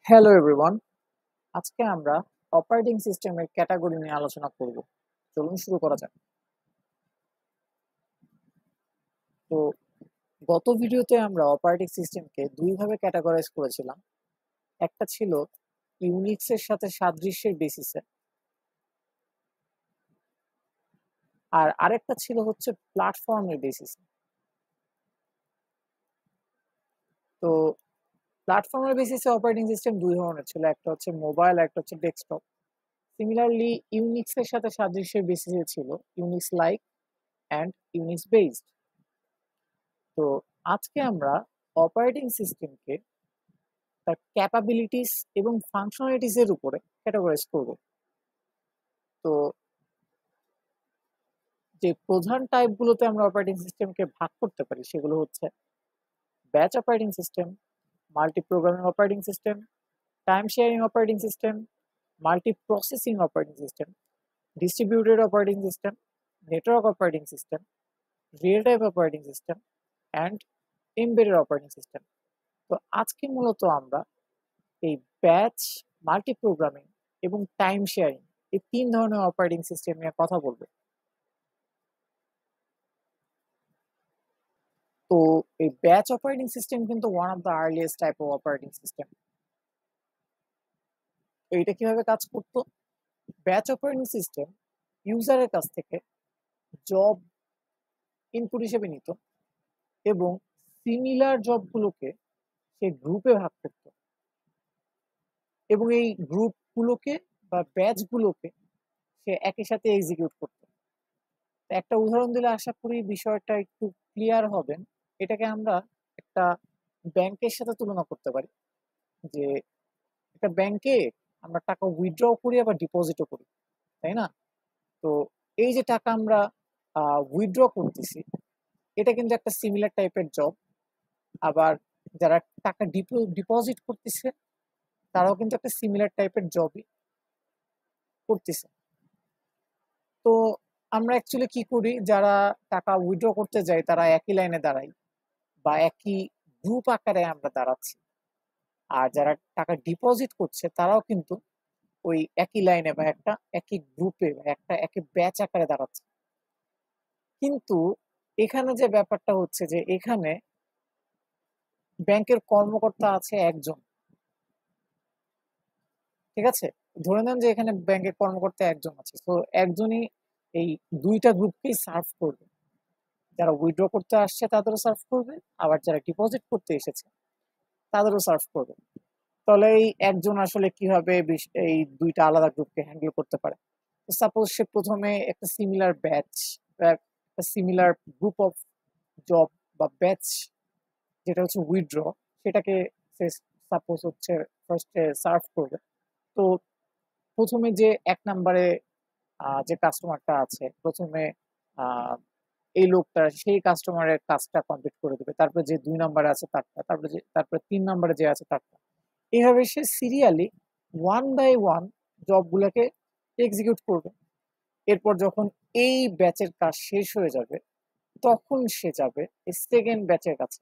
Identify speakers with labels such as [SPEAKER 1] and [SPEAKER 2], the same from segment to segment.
[SPEAKER 1] Hello everyone. আজকে আমরা operating সিস্টেমের ক্যাটাগরি নিয়ে আলোচনা করব। চলুন শুরু করা যাক। তো গত ভিডিওতে আমরা অপারেটিং সিস্টেমকে দুই ভাবে ক্যাটাগরাইজ করেছিলাম। একটা ছিল ইউনিক্স এর সাথে সাদৃশ্যের বেসিসে, আর আরেকটা ছিল হচ্ছে প্ল্যাটফর্মের বেসিসে। তো প্ল্যাটফর্মের বেসিসে অপারেটিং সিস্টেম দুই ধরনের ছিল, একটা হচ্ছে মোবাইল, একটা হচ্ছে ডেস্কটপ। সিমিলারলি ইউনিক্স এর সাথে সাদৃশ্যের বেসিসে ছিল Unix like and Unix based. তো আজকে আমরা অপারেটিং সিস্টেমকে তার ক্যাপাবিলিটিস এবং ফাংশনালিটিস এর উপরে ক্যাটাগরাইজ করব। তো যে প্রধান টাইপগুলোতে আমরা অপারেটিং সিস্টেমকে ভাগ করতে পারি সেগুলো হচ্ছে batch operating system, multi programming operating system, time sharing operating system, multi processing operating system, distributed operating system, network operating system, real time operating system and embedded operating system. তো আজকে মূলত আমরা এই ব্যাচ, মাল্টি প্রোগ্রামিং এবং time sharing এই তিন ধরনের operating system নিয়ে কথা বলবো। তো এই ব্যাচ অপারেটিং সিস্টেম কিন্তু one of the earliest type of operating system. তো এটা কিভাবে কাজ করতো? ব্যাচ অপারেটিং সিস্টেম ইউজারের কাছ থেকে জব ইনপুট হিসেবে নিত এবং সিমিলার জবগুলোকে সে গ্রুপে ভাগ করত এবং এই গ্রুপগুলোকে বা ব্যাচগুলোকে সে একই সাথে এক্সিকিউট করত। একটা উদাহরণ দিলে আশা করি বিষয়টা একটু ক্লিয়ার হবেন। এটাকে আমরা একটা ব্যাংকের সাথে তুলনা করতে পারি, যে একটা ব্যাংকে আমরা টাকা উইথড্র করি আবার ডিপোজিটও করি, তাই না? তো এই যে টাকা আমরা উইথড্র করতেছি, এটা কিন্তু একটা সিমিলার টাইপের জব। আবার যারা টাকা ডিপোজিট করতেছে তারাও কিন্তু একটা সিমিলার টাইপের জবই করতেছে। তো আমরা অ্যাকচুয়ালি কি করি, যারা টাকা উইথড্র করতে যায় তারা একই লাইনে দাঁড়াই বা একই গ্রুপ আকারে আমরা দাঁড়াচ্ছি, আর যারা টাকা ডিপোজিট করছে তারাও কিন্তু ওই একই লাইনে বা একটা একই গ্রুপে বা একটা একই ব্যাচ আকারে দাঁড়াচ্ছে। কিন্তু এখানে যে ব্যাপারটা হচ্ছে যে এখানে ব্যাংকের কর্মকর্তা আছে একজন, ঠিক আছে? ধরে নেন যে এখানে ব্যাংকের কর্মকর্তা একজন আছে, তো একজনই এই দুইটা গ্রুপকেই সার্ভ করবে। যারা উইথড্র করতে আসছে তাদেরও সার্ভ করবে, আবার যারা ডিপোজিট করতে এসেছে তাদেরও সার্ভ করবে। তাহলে এই একজন আসলে কিভাবে এই দুইটা আলাদা গ্রুপকে হ্যান্ডেল করতে পারে? সাপোজ সে প্রথমে একটা সিমিলার ব্যাচ বা একটা সিমিলার গ্রুপ অফ জব বা ব্যাচ, যেটা হচ্ছে উইথড্র, সেটাকে সে সাপোজ হচ্ছে ফার্স্টে সার্ভ করবে। তো প্রথমে যে এক নম্বরে যে কাস্টমারটা আছে, প্রথমে আহ, এই লোকটা সেই কাস্টমারের কাজটা কমপ্লিট করে দেবে, তারপরে যে দুই নম্বরে আছে তারটা, তারপরে তিন নম্বরে যে আছে তারটা। এইভাবে সে সিরিয়ালি ওয়ান বাই ওয়ান জবগুলোকে এক্সিকিউট করবে। এরপর যখন এই ব্যাচের কাজ শেষ হয়ে যাবে তখন সে যাবে সেকেন্ড ব্যাচের কাছে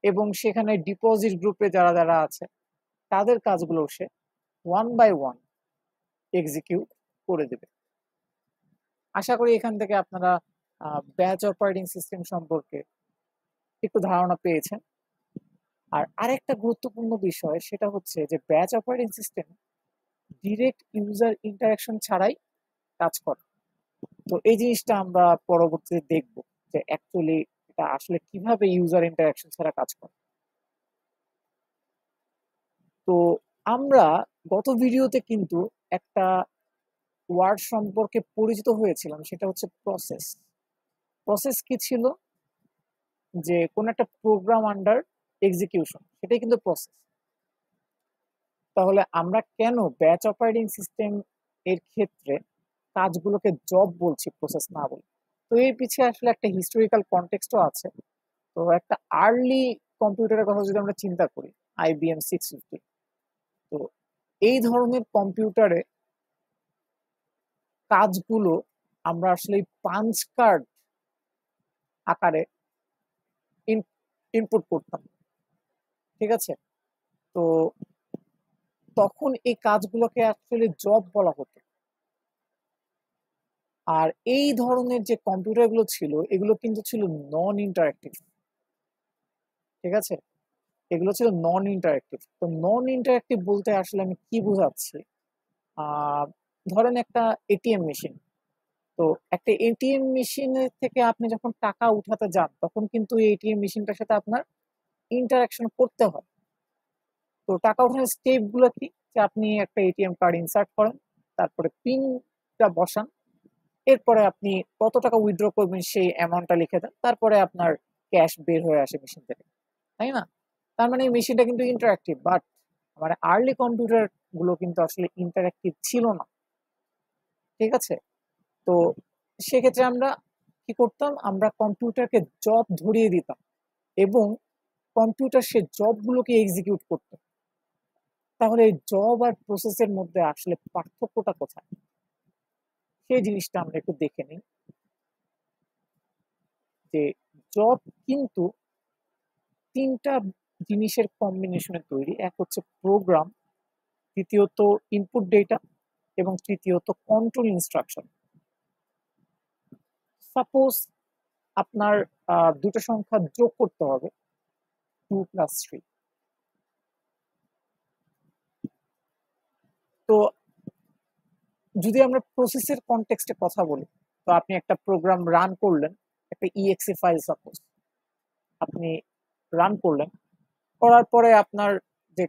[SPEAKER 1] এবং সেখানে ডিপোজিট গ্রুপে যারা যারা আছে তাদের কাজগুলো সে ওয়ান বাই ওয়ান এক্সিকিউট করে দেবে। আশা করি এখান থেকে আপনারা ব্যাচ অপারেটিং সিস্টেম সম্পর্কে একটু ধারণা পেয়েছেন। আর আরেকটা গুরুত্বপূর্ণ বিষয় সেটা হচ্ছে যে batch operating system direct user interaction ছাড়াই কাজ করে। তো এই জিনিসটা আমরা পরবর্তীতে দেখব যে অ্যাকচুয়ালি এটা আসলে কিভাবে ইউজার ইন্টারাকশন ছাড়া কাজ করে। তো আমরা গত ভিডিওতে কিন্তু একটা ওয়ার্ড সম্পর্কে পরিচিত হয়েছিলাম, সেটা হচ্ছে প্রসেস। প্রসেস কি ছিল? যে কোন একটা প্রোগ্রাম আন্ডার এক্সিকিউশন, সেটাই কিন্তু প্রসেস। তাহলে আমরা কেন ব্যাচ অপারেটিং সিস্টেম এর ক্ষেত্রে কাজগুলোকে জব বলছি, প্রসেস না বলি? তো এর পিছিয়ে আসলে একটা হিস্টোরিক্যাল কনটেক্সটও আছে। তো একটা আর্লি কম্পিউটারের কথা যদি আমরা চিন্তা করি, IBM 650, তো এই ধরনের কম্পিউটারে কাজগুলো আমরা আসলে পাঞ্চ কার্ড আকারে ইনপুট করতাম, ঠিক আছে? তো তখন এই কাজগুলোকে অ্যাকচুয়ালি জব বলা হতো। আর এই ধরনের যে কম্পিউটারগুলো ছিল এগুলো কিন্তু ছিল নন ইন্টারেক্টিভ। ঠিক আছে, এগুলো ছিল নন ইন্টারেক্টিভ। তো নন ইন্টারেক্টিভ বলতে আসলে আমি কি বোঝাচ্ছি, ধরেন একটা এটিএম মেশিন। তো একটা এটিএম মেশিনের থেকে আপনি যখন টাকা উঠাতে যান তখন কিন্তু এই এটিএম মেশিনটার সাথে আপনার ইন্টারাকশন করতে হয়। তো টাকা ওঠানোর স্টেপ গুলো কি, যে আপনি একটা এটিএম কার্ড ইনসার্ট করেন, তারপরে পিনটা বসান, এরপরে আপনি কত টাকা উইথড্র করবেন সেই অ্যামাউন্টটা লিখে দেন, তারপরে আপনার ক্যাশ বের হয়ে আসে মেশিন থেকে, তাই না? তার মানে এই মেশিনটা কিন্তু ইন্টারাক্টিভ। বাট মানে আর্লি কম্পিউটার গুলো কিন্তু আসলে ইন্টারাক্টিভ ছিল না। ঠিক আছে, তো সেক্ষেত্রে আমরা কি করতাম, আমরা কম্পিউটারকে জব ধরিয়ে দিতাম এবং কম্পিউটার সে জবগুলোকে এক্সিকিউট করতো। তাহলে এই জব আর প্রসেসের মধ্যে আসলে পার্থক্যটা কোথায়, সেই জিনিসটা আমরা একটু দেখে নিই। যে জব কিন্তু তিনটা জিনিসের কম্বিনেশনে তৈরি। এক হচ্ছে প্রোগ্রাম, দ্বিতীয়ত ইনপুট ডেটা এবং তৃতীয়ত কন্ট্রোল ইনস্ট্রাকশন। সাপোজ আপনার দুটো সংখ্যা যোগ করতে হবে, 2+3। তো যদি আমরা প্রসেসের কনটেক্সটে কথা বলি, তো আপনি একটা প্রোগ্রাম রান করলেন, একটা ইএক্সি ফাইল সাপোজ আপনি রান করলেন, করার পরে আপনার যে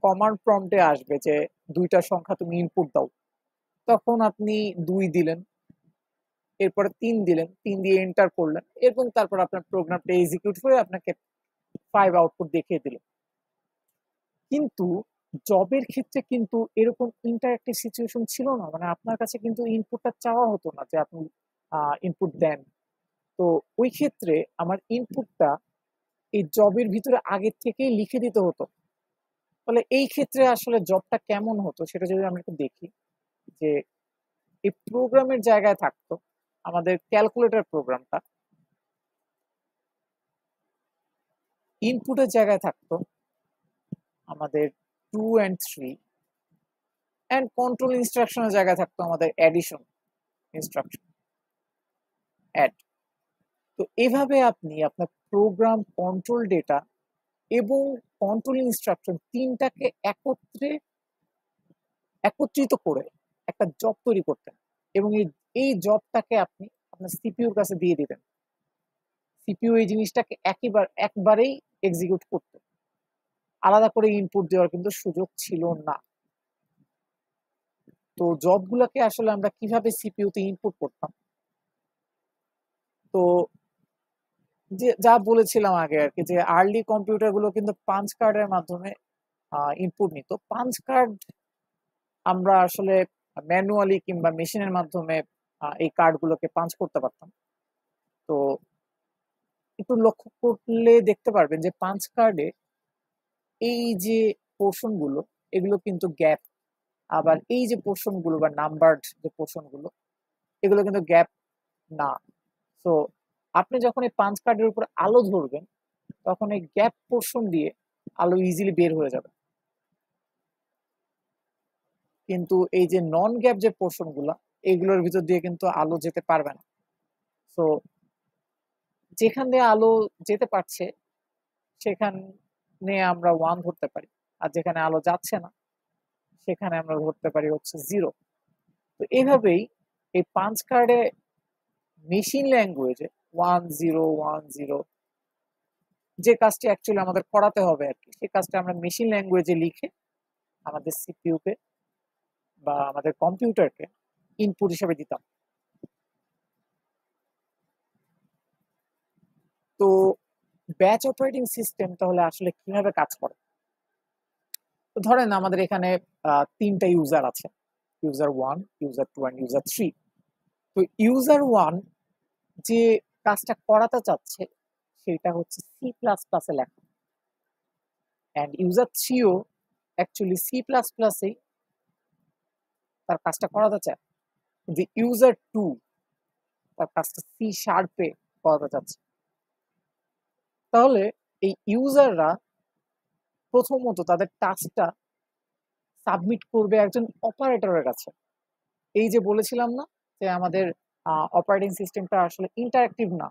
[SPEAKER 1] কমান্ড প্রম্পটে আসবে যে দুইটা সংখ্যা তুমি ইনপুট দাও, তখন আপনি 2 দিলেন, এরপরে 3 দিলেন, 3 দিয়ে এন্টার করলেন, এবং তারপর আপনার প্রোগ্রামটা এক্সিকিউট করে আপনাকে 5 আউটপুট দেখিয়ে দিল। কিন্তু জবের ক্ষেত্রে কিন্তু এরকম ইন্টারেক্টিভ সিচুয়েশন ছিল না। মানে আপনার কাছে কিন্তু ইনপুটটা চাওয়া হতো না যে আপনি ইনপুট দেন। তো ওই ক্ষেত্রে আমার ইনপুটটা এই জবের ভিতরে আগে থেকেই লিখে দিতে হতো। তাহলে এই ক্ষেত্রে আসলে জবটা কেমন হতো সেটা যদি আমরা একটু দেখি, যে এই প্রোগ্রামের জায়গায় থাকতো আমাদের ক্যালকুলেটর প্রোগ্রামটা, ইনপুটের জায়গায় থাকতো আমাদের 2 and 3, অ্যান্ড কন্ট্রোল ইনস্ট্রাকশনের জায়গায় থাকতো আমাদের অ্যাডিশন ইনস্ট্রাকশন, অ্যাড। তো এভাবে আপনি আপনার প্রোগ্রাম, কন্ট্রোল ডেটা এবং কন্ট্রোল ইনস্ট্রাকশন তিনটাকে একত্রিত করে একটা জব তৈরি করতেন, এবং এই জবটাকে আপনি আপনার সিপিইউর কাছে দিয়ে দিতেন। সিপিইউ এই জিনিসটাকে একবারেই এক্সিকিউট করত, আলাদা করে ইনপুট দেওয়ার কিন্তু সুযোগ ছিল না। তো জবগুলোকে আসলে আমরা কিভাবে সিপিইউতে ইনপুট করতাম, তো যে যা বলেছিলাম আগে আর কি, যে আর্লি কম্পিউটার গুলো কিন্তু পাঞ্চ কার্ডের মাধ্যমে ইনপুট নিত। পাঞ্চ কার্ড আমরা আসলে ম্যানুয়ালি কিংবা মেশিনের মাধ্যমে এই কার্ডগুলোকে পাঞ্চ করতে পারতাম। তো একটু লক্ষ্য করলে দেখতে পারবেন যে পাঞ্চ কার্ডে এই যে পোর্শন গুলো, এগুলো কিন্তু গ্যাপ। আবার এই যে পোর্শন গুলো বা নাম্বারড যে পোর্শন গুলো, এগুলো কিন্তু গ্যাপ না। তো আপনি যখন এই পাঞ্চ কার্ডের উপর আলো ধরবেন, তখন এই গ্যাপ পোর্শন দিয়ে আলো ইজিলি বের হয়ে যাবে। কিন্তু এই যে নন গ্যাপ যে পোর্শন গুলা, এগুলোর ভিতর দিয়ে কিন্তু আলো যেতে পারবে না। তো যেখান দিয়ে আলো যেতে পারছে সেখানে আমরা 1 ধরতে পারি, আর যেখানে আলো যাচ্ছে না সেখানে আমরা ধরতে পারি হচ্ছে 0। তো এইভাবেই এই পাঞ্চ কার্ডে মেশিন ল্যাঙ্গুয়েজে 1010 যে কাজটি অ্যাকচুয়ালি আমাদের করাতে হবে আর কি, সেই কাজটা আমরা মেশিন ল্যাঙ্গুয়েজে লিখে আমাদের সিপিইউকে বা আমাদের কম্পিউটারকে ইনপুট হিসেবে দিতাম। তো ব্যাচ অপারেটিং সিস্টেম তাহলে আসলে কিভাবে কাজ করে? তো ধরেন আমাদের এখানে 3টা ইউজার আছে, ইউজার 1, ইউজার 2 এন্ড ইউজার 3। তো ইউজার 1 যে কাজটা করাতে চাচ্ছে সেটা হচ্ছে সি প্লাস প্লাসে লেখা, অ্যান্ড ইউজার 3ও অ্যাকচুয়ালি সি প্লাস প্লাসেই তার কাজটা করাতে চায়। যে ইউজার 2 তার কাজটা সি শার্পে করাতে চাচ্ছে। তাহলে এই ইউজাররা প্রথমত তাদের টাস্কটা সাবমিট করবে একজন অপারেটরের কাছে। এই যে বলেছিলাম না যে আমাদের অপারেটিং সিস্টেমটা আসলে ইন্টারেক্টিভ না,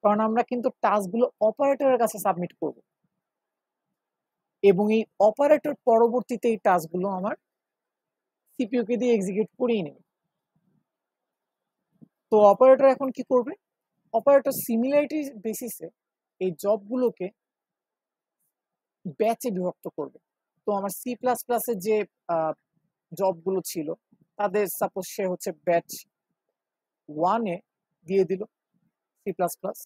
[SPEAKER 1] কারণ আমরা কিন্তু টাস্কগুলো অপারেটরের কাছে সাবমিট করব এবং এই অপারেটর পরবর্তীতে এই টাস্কগুলো আমার সিপিইউ কে দিয়ে এক্সিকিউট করিয়ে নেবে। তো অপারেটর এখন কি করবে? অপারেটর সিমিলারিটি বেসিসে এই জবগুলোকে ব্যাচে বিভক্ত করবে। তো আমার সি প্লাস প্লাসের যে জবগুলো ছিল তাদের সাপোজ সে হচ্ছে ব্যাচ 1-এ দিয়ে দিল সি প্লাস প্লাস,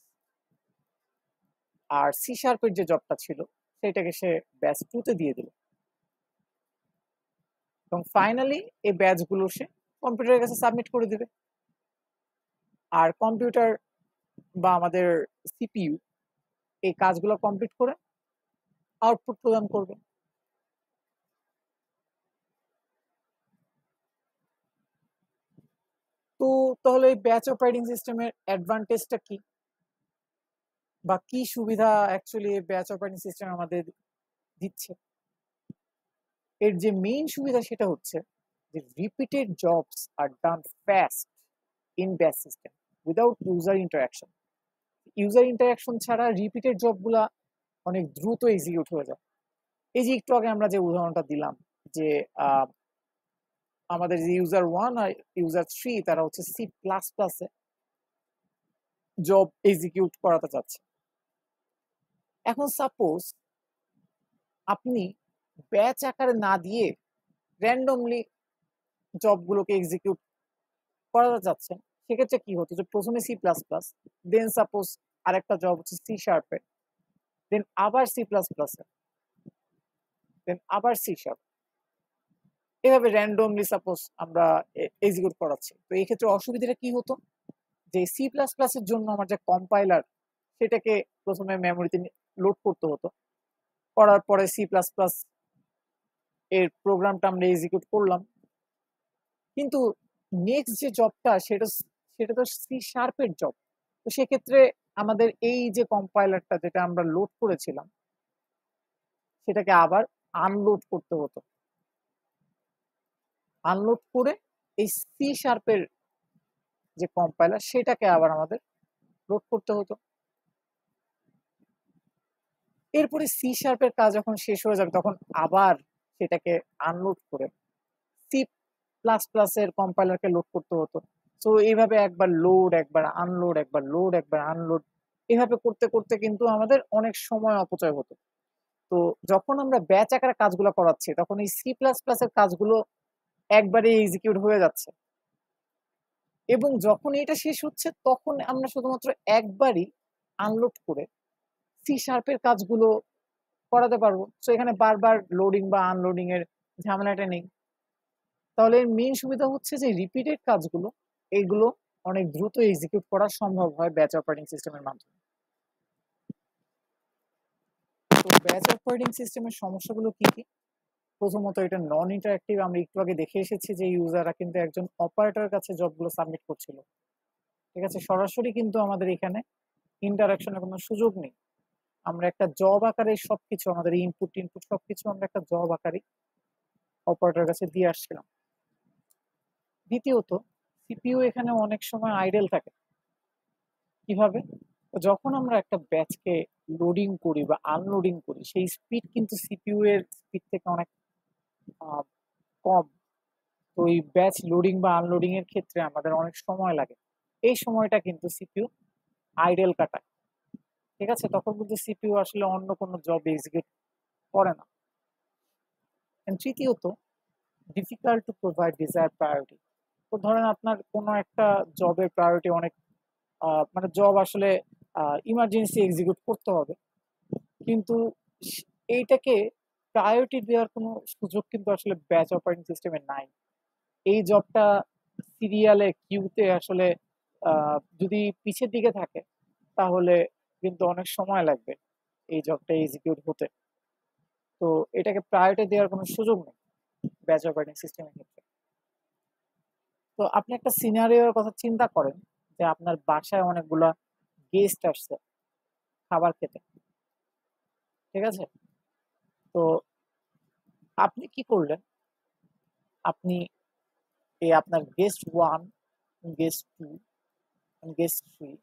[SPEAKER 1] আর সি শার্পের যে জবটা ছিল সেটাকে সে ব্যাচ 2-তে দিয়ে দিল, এবং ফাইনালি এই ব্যাচগুলো সে কম্পিউটারের কাছে সাবমিট করে দিবে। আর কম্পিউটার বা আমাদের সিপিইউ এই কাজগুলো কমপ্লিট করে আউটপুট প্রদান করবে। তো তাহলে এই ব্যাচ অপারেটিং সিস্টেমের অ্যাডভান্টেজটা কি, বা কি সুবিধা অ্যাকচুয়ালি ব্যাচ অপারেটিং সিস্টেম আমাদের দিচ্ছে? এর যে মেইন সুবিধা সেটা হচ্ছে যে রিপিটেড জবস আর done fast in batch system without user interaction. User interaction ছাড়া রিপিটেড জবগুলা অনেক দ্রুত এক্সিকিউট হয়ে যায়। এই যে একটু আগে আমরা যে উদাহরণটা দিলাম যে আমাদের যে ইউজার 1 আর ইউজার 3 তারা হচ্ছে সি প্লাস প্লাসে জব এক্সিকিউট করাতে চাচ্ছে। এখন সাপোজ আপনি ব্যাচ আকারে না দিয়ে র্যান্ডমলি জবগুলোকে এক্সিকিউট করাতে চাচ্ছেন, সেক্ষেত্রে কি হতো যে প্রথমে সি প্লাস প্লাস, দেন সাপোজ আরেকটা জব হচ্ছে সি শার্পে, দেন আবার সি প্লাস প্লাসে, দেন আবার সি শার্প, এভাবে র্যান্ডমলি সাপোজ আমরা এক্সিকিউট করাচ্ছি। তো এই ক্ষেত্রে অসুবিধাটা কি হতো যে সি প্লাস প্লাসের জন্য আমার যে কম্পাইলার সেটাকে প্রথমে মেমোরিতে লোড করতে হতো, করার পরে সি প্লাস প্লাস এর প্রোগ্রামটা আমরা এক্সিকিউট করলাম, কিন্তু নেক্সট যে জবটা সেটা সেটা তো সি শার্পের জব। তো সেক্ষেত্রে আমাদের এই যে কম্পাইলারটা যেটা আমরা লোড করেছিলাম সেটাকে আবার আনলোড করতে হতো, আনলোড করে এই সি শার্পের যে কম্পাইলার সেটাকে আবার আমাদের লোড করতে হতো। এরপরে সি শার্পের কাজ যখন শেষ হয়ে যাবে তখন আবার সেটাকে আনলোড করে সি প্লাস প্লাস এর কম্পাইলারকে লোড করতে হতো। তো এইভাবে একবার লোড, একবার আনলোড, একবার লোড, একবার আনলোড, এভাবে করতে করতে কিন্তু আমাদের অনেক সময় অপচয় হতো। তো যখন আমরা ব্যাচ আকারে কাজগুলো করাচ্ছি তখন এই সি প্লাস প্লাস এর কাজগুলো একবারে এক্সিকিউট হয়ে যাচ্ছে, এবং যখন এটা শেষ হচ্ছে তখন আমরা শুধুমাত্র একবারই আনলোড করে সি শার্পের কাজগুলো করাতে পারবো। তো এখানে বারবার লোডিং বা আনলোডিং এর ঝামেলাটা নেই। তাহলে এর মেইন সুবিধা হচ্ছে যে রিপিটেড কাজগুলো এইগুলো অনেক দ্রুত এক্সিকিউট করা সম্ভব হয় ব্যাচ অপারেটিং সিস্টেমের মাধ্যমে। তো ব্যাচ অপারেটিং সিস্টেমের সমস্যাগুলো কি কি? প্রথমত এটা নন ইন্টারেক্টিভ। আমরা একটু আগে দেখে এসেছি যে ইউজাররা কিন্তু একজন অপারেটরের কাছে জবগুলো সাবমিট করছিল, ঠিক আছে? সরাসরি কিন্তু আমাদের এখানে ইন্টারাকশনের কোনো সুযোগ নেই। আমরা একটা জব আকারে সবকিছু, আমাদের ইনপুট ইনপুট সবকিছু আমরা একটা জব আকারে অপারেটরের কাছে দিয়ে আসছিলাম। দ্বিতীয়ত সিপিইউ এখানে অনেক সময় আইডেল থাকে। কিভাবে? যখন আমরা একটা ব্যাচকে লোডিং করি বা আনলোডিং করি সেই স্পিড কিন্তু সিপিইউ এর স্পিড থেকে অনেক কম। তো এই ব্যাচ লোডিং বা আনলোডিং এর ক্ষেত্রে আমাদের অনেক সময় লাগে। এই সময়টা কিন্তু সিপিইউ আইডেল কাটায়, ঠিক আছে? তখন কিন্তু সিপিইউ আসলে অন্য কোনো জব এক্সিকিউট করে না। তৃতীয়ত difficult to provide desired priority. তো ধরেন আপনার কোনো একটা জবের প্রায়োরিটি অনেক, মানে জব আসলে ইমার্জেন্সি এক্সিকিউট করতে হবে, কিন্তু এইটাকে প্রায়োরিটি দেওয়ার কোনো সুযোগ কিন্তু আসলে ব্যাচ অপারেটিং সিস্টেমে নাই। এই জবটা সিরিয়ালে কিউতে আসলে যদি পিছের দিকে থাকে তাহলে কিন্তু অনেক সময় লাগবে এই জবটা এক্সিকিউট হতে। তো এটাকে প্রায়োরিটি দেওয়ার কোনো সুযোগ নেই ব্যাচ অপারেটিং সিস্টেমের ক্ষেত্রে। তো আপনি একটা সিনারিওর কথা চিন্তা করেন যে আপনার বাসায় অনেকগুলা গেস্ট আসছে খাবার খেতে, ঠিক আছে? তো আপনি কি করলেন? আপনি এই আপনার গেস্ট 1, গেস্ট 2, গেস্ট 3,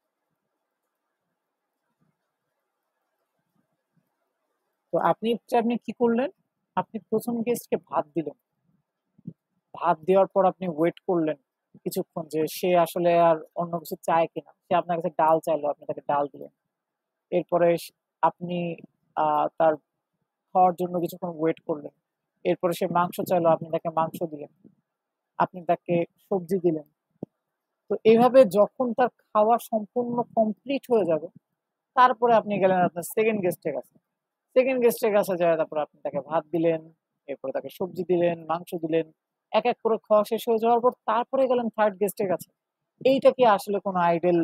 [SPEAKER 1] তো আপনি কি করলেন, আপনি প্রথম গেস্টকে ভাত দিলেন। ভাত দেওয়ার পর আপনি ওয়েট করলেন কিছুক্ষণ যে সে আসলে আর অন্য কিছু চায় কিনা। সে আপনার কাছে ডাল চাইলো, আপনি তাকে ডাল দিলেন। এরপরে আপনি তার খাওয়ার জন্য কিছুক্ষণ ওয়েট করলেন। এরপরে সে মাংস চাইলো, আপনি তাকে মাংস দিলেন। আপনি তাকে সবজি দিলেন। তো এইভাবে যখন তার খাওয়া সম্পূর্ণ কমপ্লিট হয়ে যাবে, তারপরে আপনি গেলেন আপনার সেকেন্ড গেস্টের কাছে। সেকেন্ড গেস্টের কাছে যায়, তারপর আপনি তাকে ভাত দিলেন, এরপরে তাকে সবজি দিলেন, মাংস দিলেন। এক এক করে খাওয়া শেষ হয়ে যাওয়ার পর তারপরে গেলেন থার্ড গেস্টের কাছে। এইটা কি আসলে কোনো আইডেল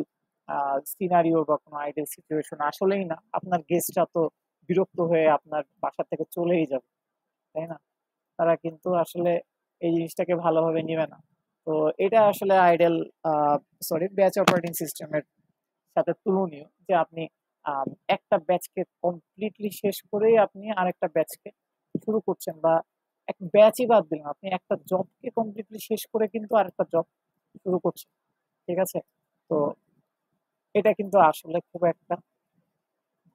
[SPEAKER 1] সিনারিও বা কোনো আইডেল সিচুয়েশন? আসলেই না। আপনার গেস্টরা তো বিরক্ত হয়ে আপনার বাসা থেকে চলেই যাবে, তাই না? তারা কিন্তু আসলে এই জিনিসটাকে ভালোভাবে নিবে না। তো এটা আসলে আইডেল ব্যাচ অপারেটিং সিস্টেমের সাথে তুলনীয়, যে আপনি আম, একটা ব্যাচকে কমপ্লিটলি শেষ করেই আপনি আরেকটা ব্যাচকে শুরু করছেন, বা এক ব্যাচই বাদ দিলাম, আপনি একটা জবকে কমপ্লিটলি শেষ করে কিন্তু আরেকটা জব শুরু করছেন। ঠিক আছে? তো এটা কিন্তু আসলে খুব একটা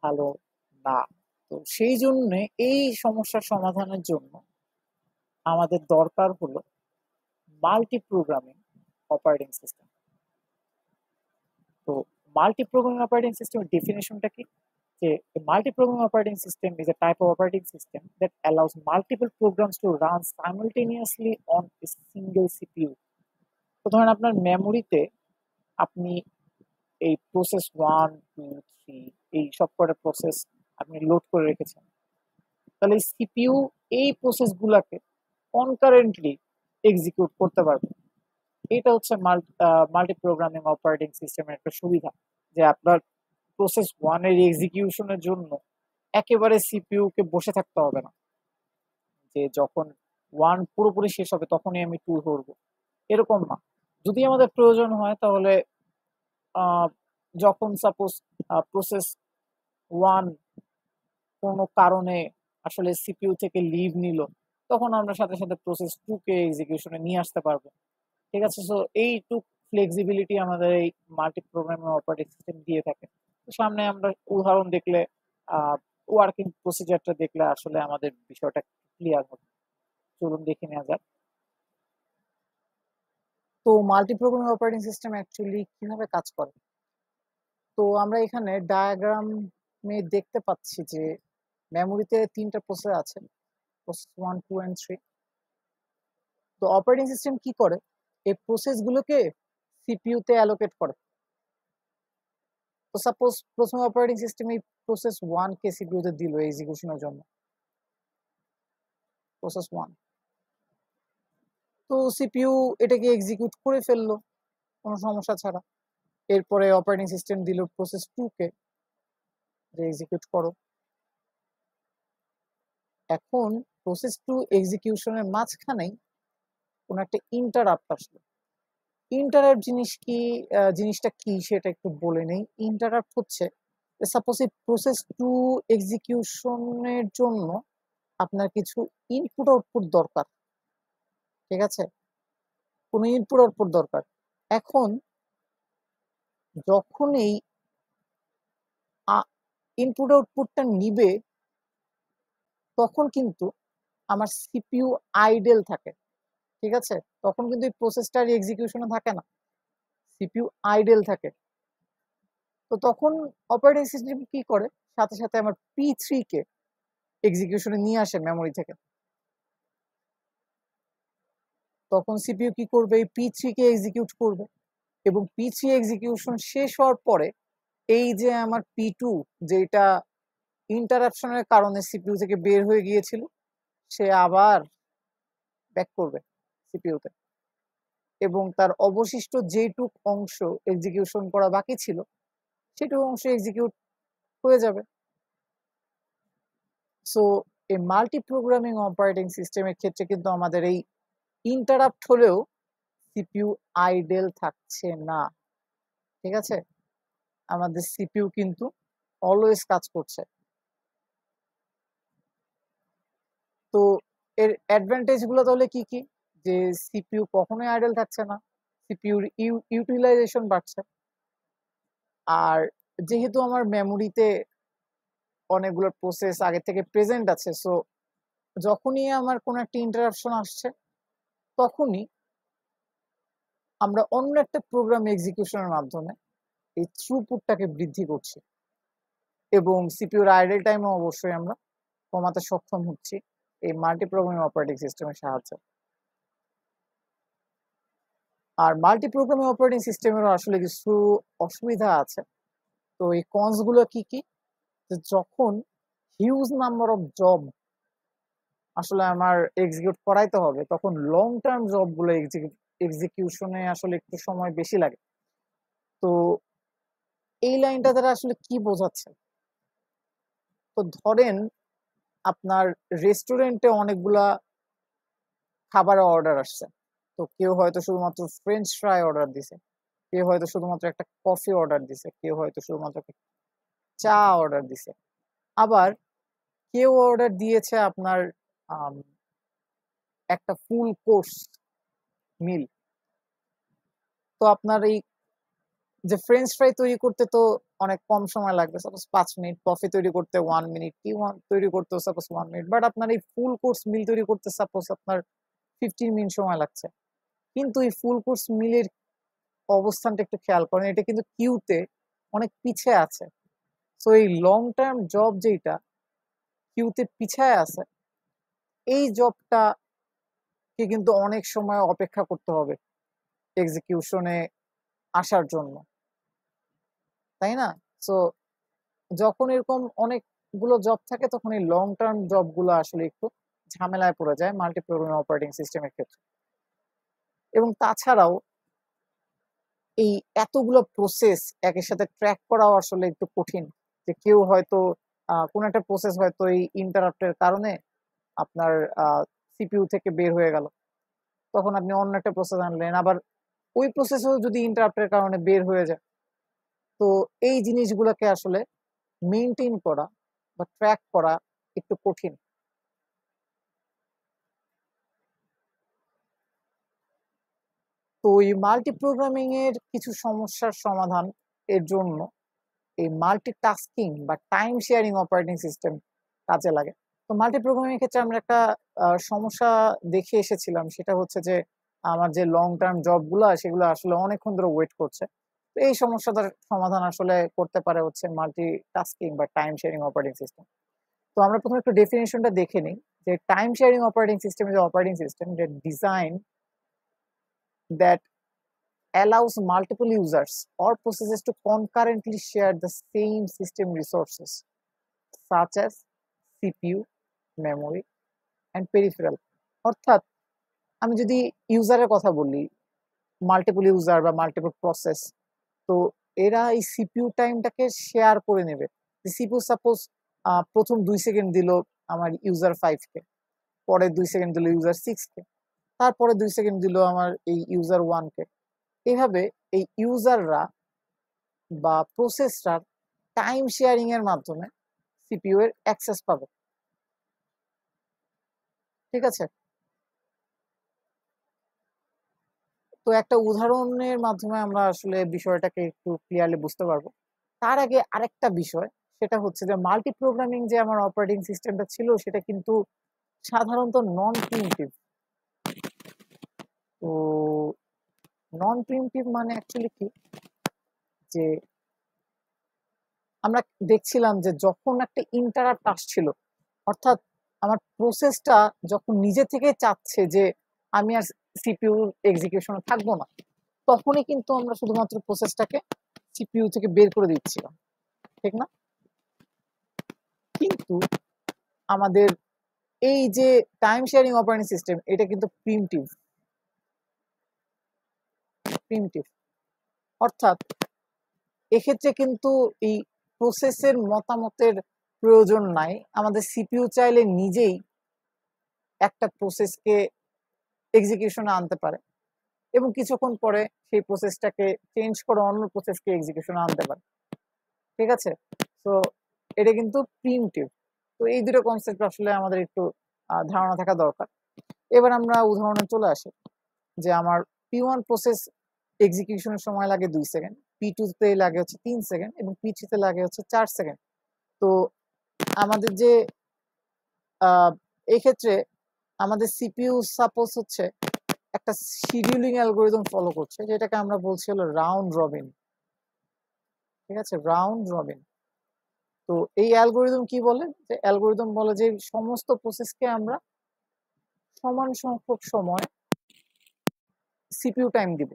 [SPEAKER 1] ভালো না। তো সেই জন্য এই সমস্যার সমাধানের জন্য আমাদের দরকার হলো মাল্টি প্রোগ্রামিং অপারেটিং সিস্টেম। তো মাল্টি প্রোগ্রামিং অপারেটিং সিস্টেমের ডেফিনেশনটা কি? যে a multi-programming operating system is a type of operating system that allows multiple programs to run simultaneously on a single CPU. তো ধরেন আপনার মেমোরিতে আপনি এই প্রসেস 1, 2, 3 এই সব কটা প্রসেস আপনি লোড করে রেখেছেন। তাহলে সিপিইউ এই প্রসেস গুলাকে কনকারেন্টলি এক্সিকিউট করতে পারবে। এটা হচ্ছে মাল্টি প্রোগ্রামিং অপারেটিং সিস্টেমের একটা সুবিধা, যে আপনার প্রসেস 1 এর এক্সিকিউশনের জন্য একেবারে সিপিইউ কে বসে থাকতে হবে না, যে যখন 1 পুরোপুরি শেষ হবে তখনই আমি 2 ধরবো, এরকম না। যদি আমাদের প্রয়োজন হয় তাহলে আহ, যখন সাপোজ প্রসেস 1 কোনো কারণে আসলে সিপিইউ থেকে লিভ নিল, তখন আমরা সাথে সাথে প্রসেস 2 কে এক্সিকিউশনে নিয়ে আসতে পারবো। ঠিক আছে? সো এইটুক ফ্লেক্সিবিলিটি আমাদের এই মাল্টি প্রোগ্রামিং অপারেটিং সিস্টেম দিয়ে থাকে। তো সামনে আমরা উদাহরণ দেখলে, ওয়ার্কিং প্রসিজারটা দেখলে আসলে আমাদের বিষয়টা ক্লিয়ার হবে। চলুন দেখে নেওয়া যাক। তো multi programming operating system actually কিভাবে কাজ করে। তো আমরা এখানে ডায়াগ্রামে দেখতে পাচ্ছি যে মেমোরিতে 3টা প্রসেস আছে, প্রসেস 1, 2 and 3। তো অপারেটিং সিস্টেম কি করে, এই প্রসেসগুলোকে সিপিইউ তে অ্যালোকেট করে। তো সাপোজ প্রথম অপারেটিং সিস্টেম এই প্রসেস 1 কে সিপিইউ তে দিল এক্সিকিউশনের জন্য, প্রসেস 1। তো সিপিইউ এটাকে এক্সিকিউট করে ফেললো কোনো সমস্যা ছাড়া। এরপরে অপারেটিং সিস্টেম দিল প্রসেস 2 কে, যে এক্সিকিউট করো। এখন প্রসেস 2 এক্সিকিউশনের মাঝখানেই কোনো একটা ইন্টারাপ্ট আসলো। ইন্টারাপ্ট জিনিসটা কি সেটা একটু বলে নেই। ইন্টারাপ্ট হচ্ছে, সাপোজ এই প্রসেস 2 এক্সিকিউশনের জন্য আপনার কিছু ইনপুট আউটপুট দরকার। ঠিক আছে? কোনো ইনপুট আউটপুট দরকার। এখন যখন এই ইনপুট আউটপুটটা নিবে, তখন কিন্তু আমার সিপিইউ আইডেল থাকে। ঠিক আছে? তখন কিন্তু এই প্রসেসটার এক্সিকিউশনে থাকে না, সিপিইউ আইডেল থাকে। তো তখন অপারেটিং সিস্টেম কি করে, সাথে সাথে আমার পি3 কে এক্সিকিউশনে নিয়ে আসে মেমোরি থেকে। তখন সিপিইউ কি করবে, এই পি3 কে এক্সিকিউট করবে, এবং পি3 এক্সিকিউশন শেষ হওয়ার পরে এই যে আমার পি2, যেটা ইন্টারাপশনের কারণে সিপিইউ থেকে বের হয়ে গিয়েছিল, সে আবার ব্যাক করবে সিপিইউতে, এবং তার অবশিষ্ট যেটুক অংশ এক্সিকিউশন করা বাকি ছিল সেটুকু অংশ এক্সিকিউট হয়ে যাবে। সো এই মাল্টি প্রোগ্রামিং অপারেটিং সিস্টেমের ক্ষেত্রে কিন্তু আমাদের এই ইন্টারাপ্ট হলেও সিপিইউ আইডেল থাকছে না। ঠিক আছে? আমাদের সিপিইউ কিন্তু অলওয়েজ কাজ করছে। তো এর অ্যাডভান্টেজ গুলো তাহলে কি কি? যে সিপিইউ কখনোই আইডল থাকছে না, সিপিইউর ইউটিলাইজেশন বাড়ছে। আর যেহেতু আমার মেমোরিতে অনেকগুলো প্রসেস আগে থেকে প্রেজেন্ট আছে, সো যখনই আমার কোনো একটা ইন্টারাপশন আসছে তখনই আমরা অন্য একটা প্রোগ্রাম এক্সিকিউশনের মাধ্যমে এই থ্রুপুটটাকে বৃদ্ধি করছি এবং সিপিইউর আইডল টাইমও অবশ্যই আমরা কমাতে সক্ষম হচ্ছি এই মাল্টি প্রোগ্রামিং অপারেটিং সিস্টেমের সাহায্যে। আর মাল্টি প্রোগ্রামিং অপারেটিং সিস্টেমেরও আসলে কিছু অসুবিধা আছে। তো এই কনস গুলো কি কি? যখন হিউজ নাম্বার অফ জব আসলে আমার এক্সিকিউট করাইতে হবে, তখন লং টার্ম জব গুলো এক্সিকিউশনে আসলে একটু সময় বেশি লাগে। তো এই লাইনটা দ্বারা আসলে কি বোঝাচ্ছে? তো ধরেন আপনার রেস্টুরেন্টে অনেকগুলা খাবারের অর্ডার আসছে, তো কেউ হয়তো শুধুমাত্র ফ্রেঞ্চ ফ্রাই অর্ডার দিছে, কেউ হয়তো শুধুমাত্র একটা কফি অর্ডার দিছে, কেউ হয়তো শুধুমাত্র একটা চা অর্ডার দিছে, আবার কেউ অর্ডার দিয়েছে আপনার একটা ফুল কোর্স মিল। তো আপনার এই যে ফ্রেঞ্চ ফ্রাই তৈরি করতে তো অনেক কম সময় লাগবে, সাপোজ 5 মিনিট, কফি তৈরি করতে 1 মিনিট, টি তৈরি করতে সাপোজ 1 মিনিট, বাট আপনার এই ফুল কোর্স মিল তৈরি করতে সাপোজ আপনার 15 মিনিট সময় লাগছে। কিন্তু এই ফুল কোর্স মিলের অবস্থানটা একটু খেয়াল করেন, এটা কিন্তু কিউতে অনেক পিছিয়ে আছে। সো এই লং টার্ম জব যেটা কিউতে পিছায় আছে, এই জবটাকে কিন্তু অনেক সময় অপেক্ষা করতে হবে এক্সিকিউশনে আসার জন্য, তাই না? সো যখন এরকম অনেকগুলো জব থাকে তখন এই লং টার্ম জবগুলো আসলে একটু ঝামেলায় পড়ে যায় মাল্টি প্রোগ্রামিং অপারেটিং সিস্টেমের ক্ষেত্রে। এবং তাছাড়াও এই এতগুলো প্রসেস একের সাথে ট্র্যাক করাও আসলে একটু কঠিন। যে কেউ হয়তো কোন একটা প্রসেস হয়তো এই ইন্টারাপ্টের কারণে আপনার সিপিইউ থেকে বের হয়ে গেল, তখন আপনি অন্য একটা প্রসেস আনলেন, আবার ওই প্রসেসও যদি ইন্টারাপ্টের কারণে বের হয়ে যায়, তো এই জিনিসগুলোকে আসলে মেনটেন করা বা ট্র্যাক করা একটু কঠিন। তো এই মাল্টি প্রোগ্রামিং এর কিছু সমস্যার সমাধান এর জন্য এই মাল্টিটাস্কিং বা টাইম শেয়ারিং অপারেটিং সিস্টেম কাজে লাগে। তো মাল্টি প্রোগ্রামিং এর ক্ষেত্রে আমরা একটা সমস্যা দেখে এসেছিলাম, সেটা হচ্ছে যে আমার যে লং টার্ম জবগুলো সেগুলো আসলে অনেকক্ষণ ধরে ওয়েট করছে। তো এই সমস্যাটার সমাধান আসলে করতে পারে হচ্ছে মাল্টিটাস্কিং বা টাইম শেয়ারিং অপারেটিং সিস্টেম। তো আমরা প্রথমে একটু ডেফিনেশনটা দেখে নিই যে time sharing operating system is operating system that design that allows multiple users or processes to concurrently share the same system resources such as CPU, memory and peripheral। অর্থাৎ আমি যদি ইউজারের কথা বলি, মাল্টিপল ইউজার বা মাল্টিপল প্রসেস, তো এরা এই CPU টাইমটাকে share করে নেবে। সিপিইউ সাপোজ প্রথম 2 সেকেন্ড দিল আমার ইউজার 5 কে, পরে 2 সেকেন্ড দিল ইউজার 6 কে, তারপরে 2 সেকেন্ড দিল আমার এই ইউজার 1 কে। এভাবে এই ইউজাররা বা প্রসেসরা টাইম শেয়ারিং এর মাধ্যমে সিপিইউ এর অ্যাক্সেস পাবে। ঠিক আছে? তো একটা উদাহরণের মাধ্যমে আমরা আসলে বিষয়টাকে একটু ক্লিয়ারলি বুঝতে পারবো। তার আগে আরেকটা বিষয়, সেটা হচ্ছে যে মাল্টি প্রোগ্রামিং যে আমার অপারেটিং সিস্টেমটা ছিল সেটা কিন্তু সাধারণত নন প্রিমিটিভ। তো নন প্রিমিটিভ মানে অ্যাকচুয়ালি কি, যে আমরা দেখছিলাম যে যখন একটা ইন্টারাপ্ট আসছিল, অর্থাৎ আমার প্রসেসটা যখন নিজে থেকে চাচ্ছে যে আমি আর সিপিইউ এক্সিকিউশনে থাকবো না, তখনই কিন্তু আমরা শুধুমাত্র প্রসেসটাকে সিপিইউ থেকে বের করে দিচ্ছিলাম, ঠিক না? কিন্তু আমাদের এই যে টাইম শেয়ারিং অপারেটিং সিস্টেম, এটা কিন্তু প্রিমিটিভ। অর্থাৎ এক্ষেত্রে কিন্তু এই প্রসেসের মতামতের প্রয়োজন নাই। আমাদের সিপিইউ চাইলে নিজেই একটা প্রসেসকে এক্সিকিউশনে আনতে পারে এবং কিছুক্ষণ পরে সেই প্রসেসটাকে চেঞ্জ করে অন্য প্রসেসকে এক্সিকিউশনে আনতে পারে। ঠিক আছে? তো এটা কিন্তু প্রিমিটিভ। তো এই দুটো কনসেপ্ট আসলে আমাদের একটু ধারণা থাকা দরকার। এবার আমরা উদাহরণে চলে আসি যে আমার P1 প্রসেস এক্সিকিউশনের সময় লাগে 2 সেকেন্ড, P2 তে লাগে হচ্ছে 3 সেকেন্ড এবং P3 তে লাগে হচ্ছে 4 সেকেন্ড। তো আমাদের যে এই ক্ষেত্রে আমাদের সিপিইউ সাপোজ হচ্ছে একটা শিডিউলিং অ্যালগোরিদম ফলো করছে, যেটাকে আমরা বলছি হলো রাউন্ড রবিন। ঠিক আছে, রাউন্ড রবিন। তো এই অ্যালগোরিদম কি বলে, যে অ্যালগোরিদম বলে যে সমস্ত প্রসেসকে আমরা সমান সংখ্যক সময় সিপিইউ টাইম দিব।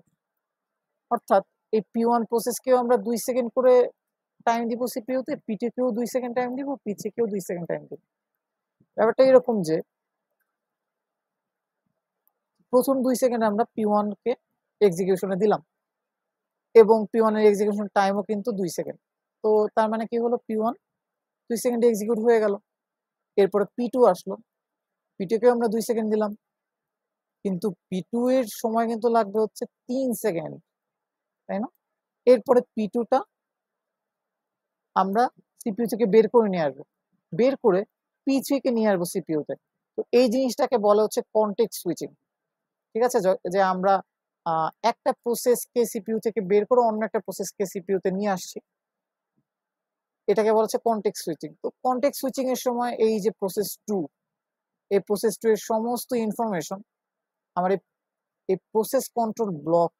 [SPEAKER 1] অর্থাৎ এই P1 প্রসেসকেও আমরা 2 সেকেন্ড করে টাইম দিব সিপিইউতে, P2 কেও 2 সেকেন্ড টাইম দিব, P3 কেও 2 সেকেন্ড টাইম দিব। ব্যাপারটা এরকম যে প্রথম 2 সেকেন্ড আমরা P1 কে এক্সিকিউশনে দিলাম এবং P1 এর এক্সিকিউশন টাইমও কিন্তু 2 সেকেন্ড। তো তার মানে কি হলো, P1 2 সেকেন্ডে এক্সিকিউট হয়ে গেল। এরপরে P2 আসলো, P2 কে আমরা 2 সেকেন্ড দিলাম, কিন্তু P2 এর সময় কিন্তু লাগবে হচ্ছে 3 সেকেন্ড, তাই না? এরপরে P2টা আমরা সিপিইউ থেকে বের করে নিয়ে আসবো, বের করে P3 কে নিয়ে আসবো সিপিইউতে। তো এই জিনিসটাকে বলা হচ্ছে কনটেক্সট সুইচিং। ঠিক আছে, যে আমরা একটা প্রসেসকে সিপিইউ থেকে বের করে অন্য একটা প্রসেসকে সিপিইউতে নিয়ে আসছি, এটাকে বলা হচ্ছে কনটেক্সট সুইচিং। তো কনটেক্সট সুইচিং এর সময় এই যে প্রসেস 2, এই প্রসেস 2 এর সমস্ত ইনফরমেশন আমার এই প্রসেস কন্ট্রোল ব্লক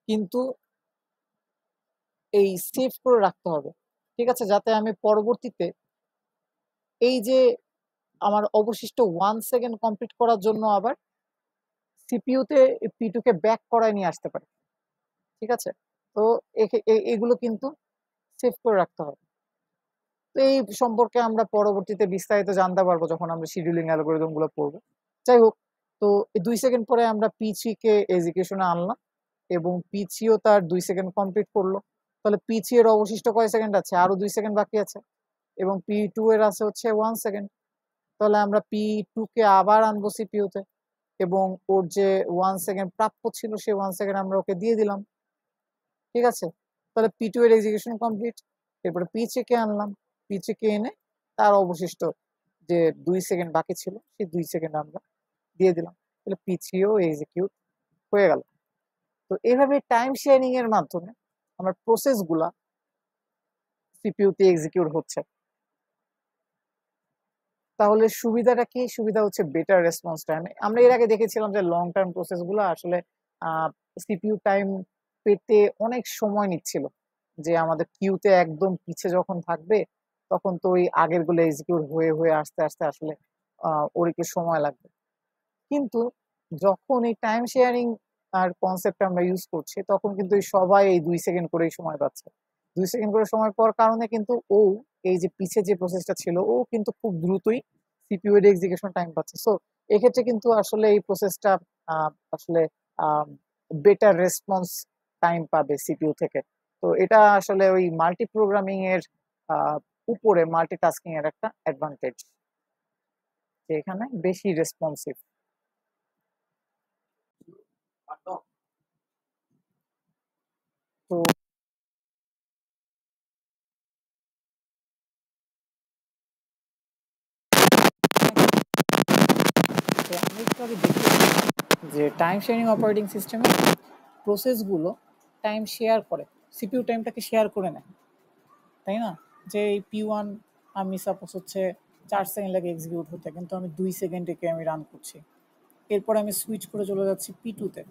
[SPEAKER 1] কিন্তু এই সেভ করে রাখতে হবে। ঠিক আছে, যাতে আমি পরবর্তীতে এই যে আমার অবশিষ্ট 1 সেকেন্ড কমপ্লিট করার জন্য আবার সিপিইউতে P2 কে ব্যাক করায় নিয়ে আসতে পারি। ঠিক আছে, তো এগুলো কিন্তু সেভ করে রাখতে হবে। তো এই সম্পর্কে আমরা পরবর্তীতে বিস্তারিত জানতে পারবো যখন আমরা শিডিউলিং অ্যালগোরিদম গুলো পড়বো। যাই হোক, তো 2 সেকেন্ড পরে আমরা P3 কে এক্সিকিউশনে আনলাম এবং P3 ও তার 2 সেকেন্ড কমপ্লিট করলো। তাহলে P3 এর অবশিষ্ট কয় সেকেন্ড আছে, আরো 2 সেকেন্ড বাকি আছে, এবং P2 এর আছে হচ্ছে 1 সেকেন্ড। তাহলে আমরা P2 কে আবার আনবো সিপিইউতে এবং ওর যে 1 সেকেন্ড প্রাপ্য ছিল সেই 1 সেকেন্ড আমরা ওকে দিয়ে দিলাম। ঠিক আছে, তাহলে P2 এর এক্সিকিউশন কমপ্লিট। এরপরে P3 কে আনলাম, P3 কে এনে তার অবশিষ্ট যে 2 সেকেন্ড বাকি ছিল সেই 2 সেকেন্ড আমরা দিয়ে দিলাম। তাহলে P3 ও এক্সিকিউট হয়ে গেল। তো এইভাবে টাইম শেয়ারিং এর মাধ্যমে আমার প্রসেস গুলা সিপিইউতে এক্সিকিউট হচ্ছে। তাহলে সুবিধাটা কি? সুবিধা হচ্ছে বেটার রেসপন্স টাইম। আমরা এর আগে দেখেছিলাম যে লং টার্ম প্রসেস গুলো আসলে সিপিইউ টাইম পেতে অনেক সময় নিচ্ছিল, যে আমাদের কিউতে একদম পিছে যখন থাকবে তখন তো ওই আগের গুলো এক্সিকিউট হয়ে হয়ে আস্তে আস্তে আসলে ওর একটু সময় লাগবে। কিন্তু যখন এই টাইম শেয়ারিং আর কনসেপ্ট আমরা ইউজ করছি তখন কিন্তু এই সবাই এই 2 সেকেন্ড করেই সময় পাচ্ছে। 2 সেকেন্ড করে সময় পাওয়ার কারণে কিন্তু ও এই যে পিছে যে প্রসেসটা ছিল ও কিন্তু খুব দ্রুতই সিপিইউ এর এক্সিকিউশন টাইম পাচ্ছে। সো এক্ষেত্রে কিন্তু আসলে এই প্রসেসটা আসলে বেটার রেসপন্স টাইম পাবে সিপিইউ থেকে। তো এটা আসলে ওই মাল্টি প্রোগ্রামিং এর উপরে মাল্টিটাস্কিং এর একটা অ্যাডভান্টেজ, যে এখানে বেশি রেসপন্সিভ। তো তো আমি একটু আগে দেখেছি যে টাইম শেয়ারিং অপারেটিং সিস্টেমে প্রসেসগুলো টাইম শেয়ার করে, সিপিইউ টাইমটাকে শেয়ার করে নেয়, তাই না? যে এই P1 আমি সাপোজ হচ্ছে 4 সেকেন্ড লাগে এক্সিকিউট হতে, কিন্তু আমি 2 সেকেন্ডে আমি রান করছি। এরপর আমি সুইচ করে চলে যাচ্ছি P2-তে,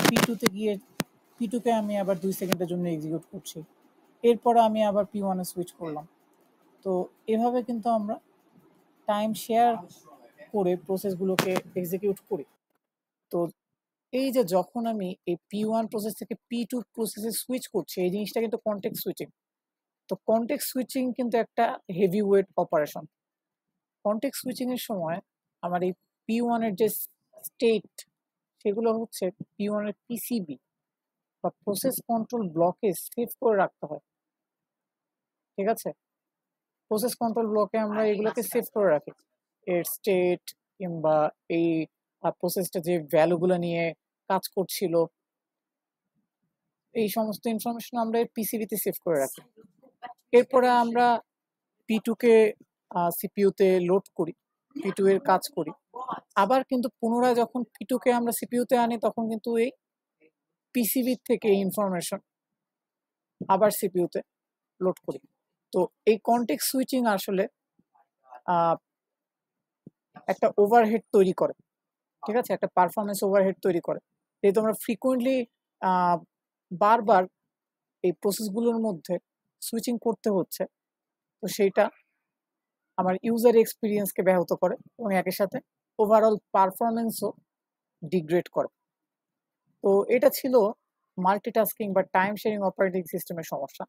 [SPEAKER 1] P2-তে গিয়ে P2-কে আমি আবার 2 সেকেন্ডের জন্য এক্সিকিউট করছি। এরপরে আমি আবার P1-এ সুইচ করলাম। তো এভাবে কিন্তু আমরা টাইম শেয়ার করে প্রসেসগুলোকে এক্সিকিউট করি। তো এই যে যখন আমি এই P1 প্রসেস থেকে P2 প্রসেসে সুইচ করছি, এই জিনিসটা কিন্তু কনটেক্সট সুইচিং। তো কনটেক্সট সুইচিং কিন্তু একটা heavy weight operation. Context switching এর সময় আমার এই P1 এর যে স্টেট সেগুলো হচ্ছে P1 এর পিসিবি বা প্রসেস কন্ট্রোল ব্লকে সেভ করে রাখতে হয়। ঠিক আছে, প্রসেস কন্ট্রোল ব্লকে আমরা এগুলোকে সেভ করে রাখি, এর স্টেট কিংবা এই প্রসেসটা যে ভ্যালুগুলো নিয়ে কাজ করছিল, এই সমস্ত ইনফরমেশন আমরা এর পিসিবিতে সেভ করে রাখি। এরপরে আমরা P2 কে সিপিইউতে লোড করি, P2 এর কাজ করি। আবার কিন্তু পুনরায় যখন P2 কে আমরা সিপিইউতে আনি তখন কিন্তু এই পিসিবি থেকে ইনফরমেশন আবার সিপিইউতে লোড করি। তো এই কনটেক্সট সুইচিং আসলে একটা ওভারহেড তৈরি করে, ঠিক আছে, একটা পারফরমেন্স ওভারহেড তৈরি করে। যেহেতু আমরা ফ্রিকুয়েন্টলি বারবার এই প্রসেসগুলোর মধ্যে সুইচিং করতে হচ্ছে, তো সেইটা আমার ইউজার এক্সপিরিয়েন্সকে ব্যাহত করে এবং একই সাথে ওভারঅল পারফরমেন্সও ডিগ্রেড করে। তো এটা ছিল মাল্টিটাস্কিং বা টাইম শেয়ারিং অপারেটিং সিস্টেমের সমস্যা।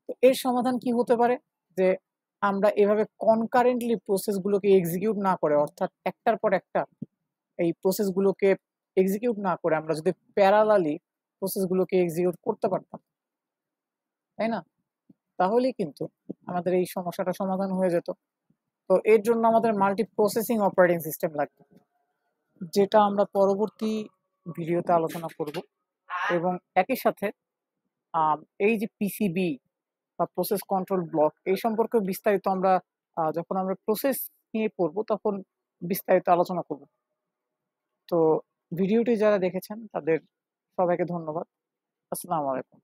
[SPEAKER 1] তো এর সমাধান কি হতে পারে, যে আমরা এভাবে কনকারেন্টলি প্রসেসগুলোকে এক্সিকিউট না করে, অর্থাৎ একটার পর একটা এই প্রসেসগুলোকে এক্সিকিউট না করে আমরা যদি প্যারালালি প্রসেসগুলোকে এক্সিকিউট করতে পারতাম, তাই না, তাহলেই কিন্তু আমাদের এই সমস্যাটা সমাধান হয়ে যেত। তো এর জন্য আমাদের মাল্টি প্রসেসিং অপারেটিং সিস্টেম লাগবে, যেটা আমরা পরবর্তী ভিডিওতে আলোচনা করব। এবং একই সাথে এই যে পিসিবি বা প্রসেস কন্ট্রোল ব্লক এই সম্পর্কে বিস্তারিত আমরা যখন আমরা প্রসেস নিয়ে পড়বো তখন বিস্তারিত আলোচনা করব। তো ভিডিওটি যারা দেখেছেন তাদের সবাইকে ধন্যবাদ। আসসালামু আলাইকুম।